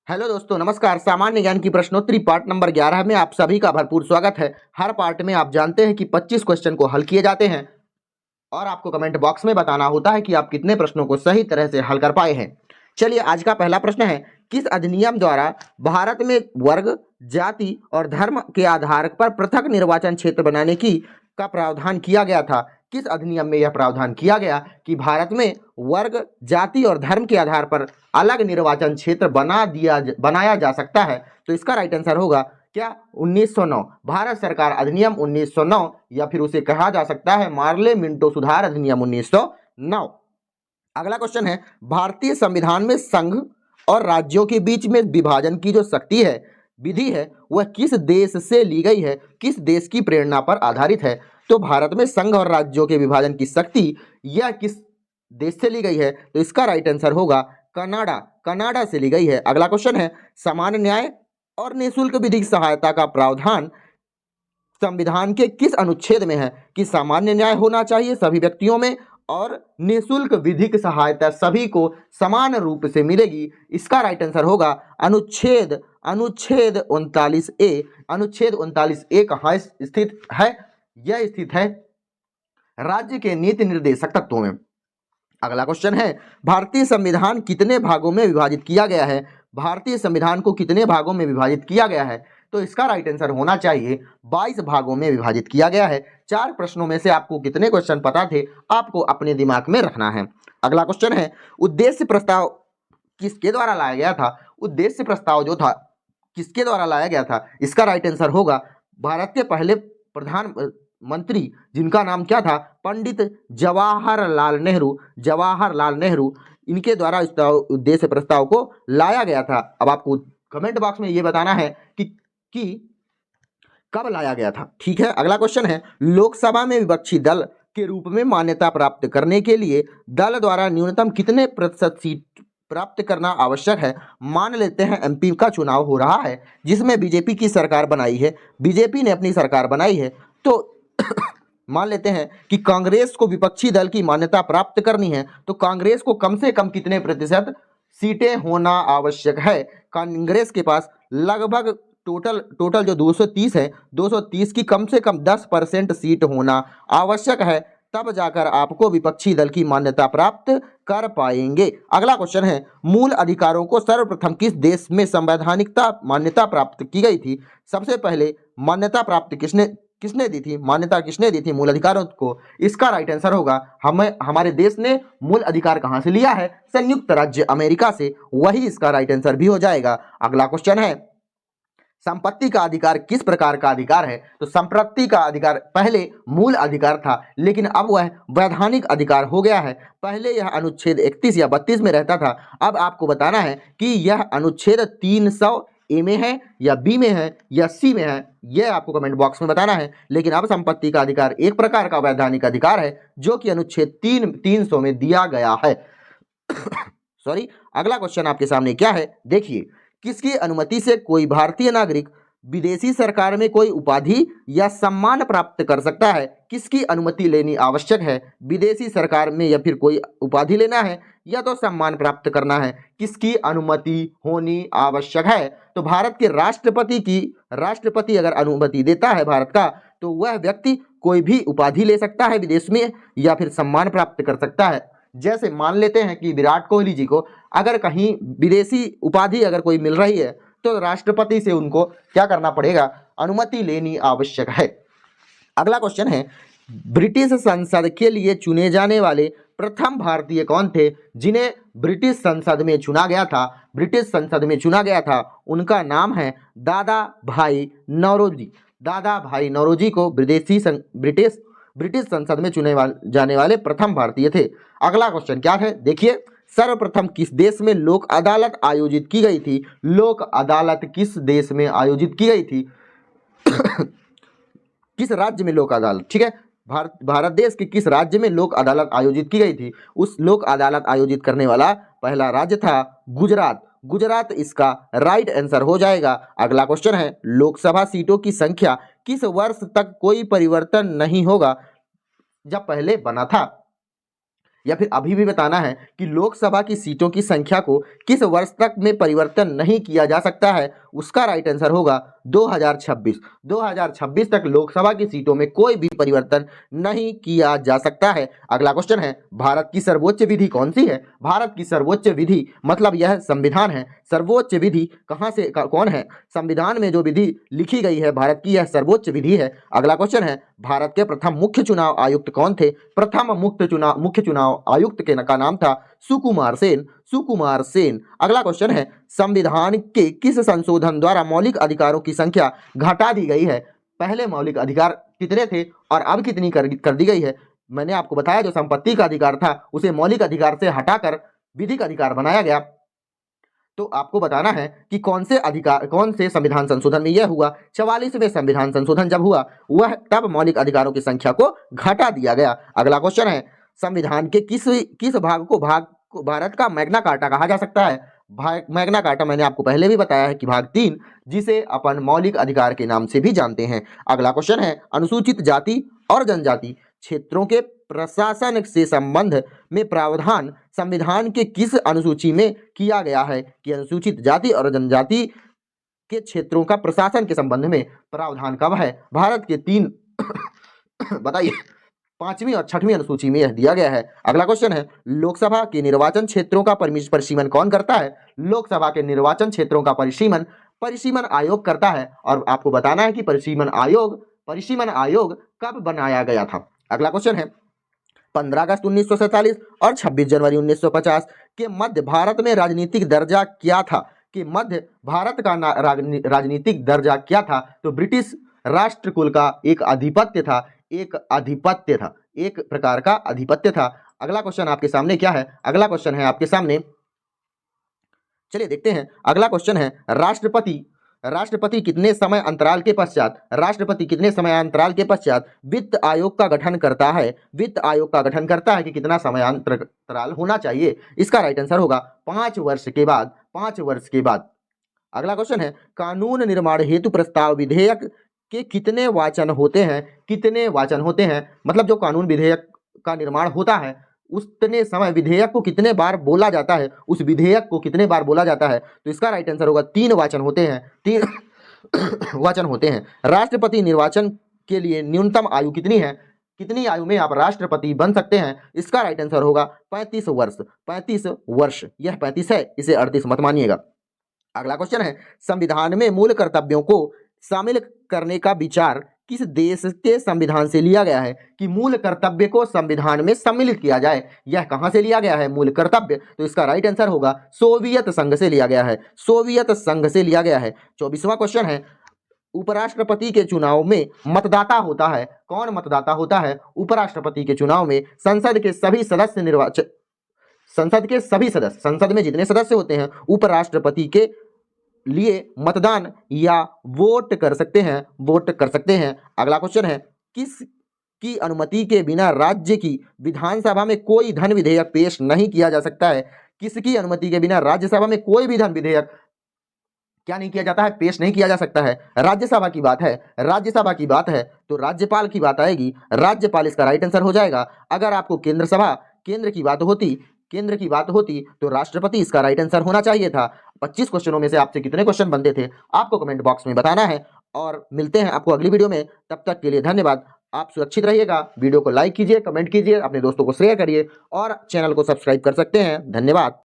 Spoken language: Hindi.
हेलो दोस्तों, नमस्कार। सामान्य ज्ञान की प्रश्नोत्तरी पार्ट नंबर 11 में आप सभी का भरपूर स्वागत है। हर पार्ट में आप जानते हैं कि 25 क्वेश्चन को हल किए जाते हैं और आपको कमेंट बॉक्स में बताना होता है कि आप कितने प्रश्नों को सही तरह से हल कर पाए हैं। चलिए, आज का पहला प्रश्न है, किस अधिनियम द्वारा भारत में वर्ग, जाति और धर्म के आधार पर पृथक निर्वाचन क्षेत्र बनाने का प्रावधान किया गया था? किस अधिनियम में यह प्रावधान किया गया कि भारत में वर्ग, जाति और धर्म के आधार पर अलग निर्वाचन क्षेत्र बनाया जा सकता है? तो इसका राइट आंसर होगा क्या 1909, भारत सरकार अधिनियम 1909, या फिर उसे कहा जा सकता है मार्ले मिंटो सुधार अधिनियम 1909। अगला क्वेश्चन है, भारतीय संविधान में संघ और राज्यों के बीच में विभाजन की जो शक्ति है, विधि है, वह किस देश से ली गई है, किस देश की प्रेरणा पर आधारित है? तो भारत में संघ और राज्यों के विभाजन की शक्ति यह किस देश से ली गई है? तो इसका राइट आंसर होगा कनाडा, कनाडा से ली गई है। अगला क्वेश्चन है, सामान्य न्याय और निःशुल्क विधिक सहायता का प्रावधान संविधान के किस अनुच्छेद में है कि सामान्य न्याय होना चाहिए सभी व्यक्तियों में और निःशुल्क विधिक सहायता सभी को समान रूप से मिलेगी? इसका राइट आंसर होगा अनुच्छेद अनुच्छेद 39A। अनुच्छेद 39A कहाँ स्थित है? यह स्थित है राज्य के नीति निर्देशक तत्वों में। अगला क्वेश्चन है, भारतीय संविधान कितने भागों में विभाजित किया गया है? भारतीय संविधान को कितने भागों में विभाजित किया गया है? तो इसका राइट आंसर होना चाहिए 22 भागों में विभाजित किया गया है। 4 प्रश्नों में से आपको कितने क्वेश्चन पता थे, आपको अपने दिमाग में रखना है। अगला क्वेश्चन है, उद्देश्य प्रस्ताव किसके द्वारा लाया गया था? उद्देश्य प्रस्ताव जो था किसके द्वारा लाया गया था? इसका राइट आंसर होगा भारत के पहले प्रधानमंत्री, जिनका नाम क्या था? पंडित जवाहरलाल नेहरू, जवाहरलाल नेहरू, इनके द्वारा इस उद्देश्य प्रस्ताव को लाया गया था। अब आपको कमेंट बॉक्स में ये बताना है कि कब लाया गया था। ठीक है, अगला क्वेश्चन है, लोकसभा में विपक्षी दल के रूप में मान्यता प्राप्त करने के लिए दल द्वारा न्यूनतम कितने प्रतिशत सीट प्राप्त करना आवश्यक है? मान लेते हैं एमपी का चुनाव हो रहा है जिसमें बीजेपी की सरकार बनाई है, बीजेपी ने अपनी सरकार बनाई है, तो मान लेते हैं कि कांग्रेस को विपक्षी दल की मान्यता प्राप्त करनी है, तो कांग्रेस को कम से कम कितने प्रतिशत सीटें होना आवश्यक है? कांग्रेस के पास लगभग टोटल जो 230 है, 230 की कम से कम 10% सीट होना आवश्यक है, तब जाकर आपको विपक्षी दल की मान्यता प्राप्त कर पाएंगे। अगला क्वेश्चन है, मूल अधिकारों को सर्वप्रथम किस देश में संवैधानिकता मान्यता प्राप्त की गई थी? सबसे पहले मान्यता प्राप्त किसने दी थी? मान्यता किसने दी थी मूल अधिकारों को? इसका राइट आंसर होगा हमारे देश ने मूल अधिकार कहां से लिया है? संयुक्त राज्य अमेरिका से। वही इसका राइट आंसर भी हो जाएगा। अगला क्वेश्चन है, संपत्ति का अधिकार किस प्रकार का अधिकार है? तो संपत्ति का अधिकार पहले मूल अधिकार था, लेकिन अब वह वैधानिक अधिकार हो गया है। पहले यह अनुच्छेद 31 या 32 में रहता था। अब आपको बताना है कि यह अनुच्छेद 300A में है या बी में है या सी में है, यह आपको कमेंट बॉक्स में बताना है। लेकिन अब संपत्ति का अधिकार एक प्रकार का वैधानिक अधिकार है जो कि अनुच्छेद 300 में दिया गया है। सॉरी, अगला क्वेश्चन आपके सामने क्या है, देखिए, किसकी अनुमति से कोई भारतीय नागरिक विदेशी सरकार में कोई उपाधि या सम्मान प्राप्त कर सकता है? किसकी अनुमति लेनी आवश्यक है? विदेशी सरकार में या फिर कोई उपाधि लेना है या तो सम्मान प्राप्त करना है, किसकी अनुमति होनी आवश्यक है? तो भारत के राष्ट्रपति अगर अनुमति देता है भारत का, तो वह व्यक्ति कोई भी उपाधि ले सकता है विदेश में या फिर सम्मान प्राप्त कर सकता है। जैसे मान लेते हैं कि विराट कोहली जी को अगर कहीं विदेशी उपाधि अगर कोई मिल रही है, तो राष्ट्रपति से उनको क्या करना पड़ेगा? अनुमति लेनी आवश्यक है। अगला क्वेश्चन है, ब्रिटिश संसद के लिए चुने जाने वाले प्रथम भारतीय कौन थे जिन्हें ब्रिटिश संसद में चुना गया था? ब्रिटिश संसद में चुना गया था, उनका नाम है दादा भाई नौरोजी। दादा भाई नौरोजी को ब्रिटिश संसद में चुने जाने वाले प्रथम भारतीय थे। अगला क्वेश्चन क्या है, देखिए, सर्वप्रथम किस देश में लोक अदालत आयोजित की गई थी? लोक अदालत किस देश में आयोजित की गई थी? किस राज्य में लोक अदालत? ठीक है, भारत देश के किस राज्य में लोक अदालत आयोजित की गई थी? उस लोक अदालत आयोजित करने वाला पहला राज्य था गुजरात। गुजरात इसका राइट आंसर हो जाएगा। अगला क्वेश्चन है, लोकसभा सीटों की संख्या किस वर्ष तक कोई परिवर्तन नहीं होगा जब पहले बना था? या फिर अभी भी बताना है कि लोकसभा की सीटों की संख्या को किस वर्ष तक में परिवर्तन नहीं किया जा सकता है, उसका राइट आंसर होगा 2026। 2026 तक लोकसभा की सीटों में कोई भी परिवर्तन नहीं किया जा सकता है। अगला क्वेश्चन है, भारत की सर्वोच्च विधि कौन सी है? भारत की सर्वोच्च विधि मतलब यह संविधान है। सर्वोच्च विधि कहां से कौन है? संविधान में जो विधि लिखी गई है भारत की, यह सर्वोच्च विधि है। अगला क्वेश्चन है, भारत के प्रथम मुख्य चुनाव आयुक्त कौन थे? प्रथम मुख्य चुनाव आयुक्त का नाम था सुकुमार सेन। सुकुमार सेन। अगला क्वेश्चन है, संविधान के किस संशोधन द्वारा मौलिक अधिकारों की संख्या घटा दी गई है? पहले मौलिक अधिकार कितने थे और अब कितनी कर दी गई है? मैंने आपको बताया जो संपत्ति का अधिकार था उसे मौलिक अधिकार से हटाकर विधिक अधिकार बनाया गया। तो आपको बताना है कि कौन से संविधान संशोधन में यह हुआ। 44वें संविधान संशोधन जब हुआ वह तब मौलिक अधिकारों की संख्या को घटा दिया गया। अगला क्वेश्चन है, संविधान के किस भाग को भारत का मैग्ना कार्टा कहा जा सकता है? मैग्ना कार्टा मैंने आपको पहले भी बताया है कि भाग 3, जिसे अपन मौलिक अधिकार के नाम से भी जानते हैं। अगला क्वेश्चन है, अनुसूचित जाति और जनजाति क्षेत्रों के प्रशासन से संबंध में प्रावधान संविधान के किस अनुसूची में किया गया है? कि अनुसूचित जाति और जनजाति के क्षेत्रों का प्रशासन के संबंध में प्रावधान कब है? भारत के 3 बताइए 5वीं और 6वीं अनुसूची में यह दिया गया है। अगला क्वेश्चन है, लोकसभा के निर्वाचन क्षेत्रों का परिसीमन कौन करता है? लोकसभा के निर्वाचन क्षेत्रों का परिसीमन आयोग करता है। और आपको बताना है कि परिसीमन आयोग कब बनाया गया था। अगला क्वेश्चन है, 15 अगस्त 1947 और 26 जनवरी 1950 के मध्य भारत में राजनीतिक दर्जा क्या था? कि मध्य भारत का राजनीतिक दर्जा क्या था? तो ब्रिटिश राष्ट्रकुल का एक आधिपत्य था, एक प्रकार का आधिपत्य था। अगला क्वेश्चन आपके सामने क्या है? अगला क्वेश्चन है आपके सामने, चलिए देखते हैं। अगला क्वेश्चन है, राष्ट्रपति कितने समय अंतराल के पश्चात वित्त आयोग का गठन करता है? वित्त आयोग का गठन करता है कि कितना समय अंतराल होना चाहिए? इसका राइट आंसर होगा 5 वर्ष के बाद। 5 वर्ष के बाद। अगला क्वेश्चन है, कानून निर्माण हेतु प्रस्ताव विधेयक के कितने वाचन होते हैं? कितने वाचन होते हैं मतलब जो कानून विधेयक का निर्माण होता है उतने समय विधेयक को कितने बार बोला जाता है, उस विधेयक को कितने बार बोला जाता है? तो इसका राइट आंसर होगा 3 वाचन होते हैं। 3 वाचन होते हैं। राष्ट्रपति निर्वाचन के लिए न्यूनतम आयु कितनी है? कितनी आयु में आप राष्ट्रपति बन सकते हैं? इसका राइट आंसर होगा 35 वर्ष। 35 वर्ष। यह 35 है, इसे 38 मत मानिएगा। अगला क्वेश्चन है, संविधान में मूल कर्तव्यों को शामिल करने का विचार किस देश के संविधान से लिया गया है? कि मूल कर्तव्य को संविधान में सम्मिलित किया जाए। यह कहां से लिया गया है मूल कर्तव्य? तो इसका राइट आंसर होगा सोवियत संघ से लिया गया है। सोवियत संघ से लिया गया है। 24वां क्वेश्चन है, उपराष्ट्रपति के चुनाव में मतदाता होता है। कौन मतदाता होता है? उपराष्ट्रपति के चुनाव में संसद के सभी सदस्य संसद में जितने सदस्य होते हैं उपराष्ट्रपति के लिए मतदान या वोट कर सकते हैं। अगला क्वेश्चन है, किस की अनुमति के बिना राज्य की विधानसभा में कोई धन विधेयक पेश नहीं किया जा सकता है? किसकी अनुमति के बिना राज्यसभा में कोई भी धन विधेयक क्या नहीं किया जाता है? पेश नहीं किया जा सकता है। राज्यसभा की बात है तो राज्यपाल की बात आएगी। राज्यपाल इसका राइट आंसर हो जाएगा। अगर आपको केंद्र की बात होती तो राष्ट्रपति इसका राइट आंसर होना चाहिए था। 25 क्वेश्चनों में से आपसे कितने क्वेश्चन बनते थे आपको कमेंट बॉक्स में बताना है। और मिलते हैं आपको अगली वीडियो में। तब तक के लिए धन्यवाद। आप सुरक्षित रहिएगा। वीडियो को लाइक कीजिए, कमेंट कीजिए, अपने दोस्तों को शेयर करिए और चैनल को सब्सक्राइब कर सकते हैं। धन्यवाद।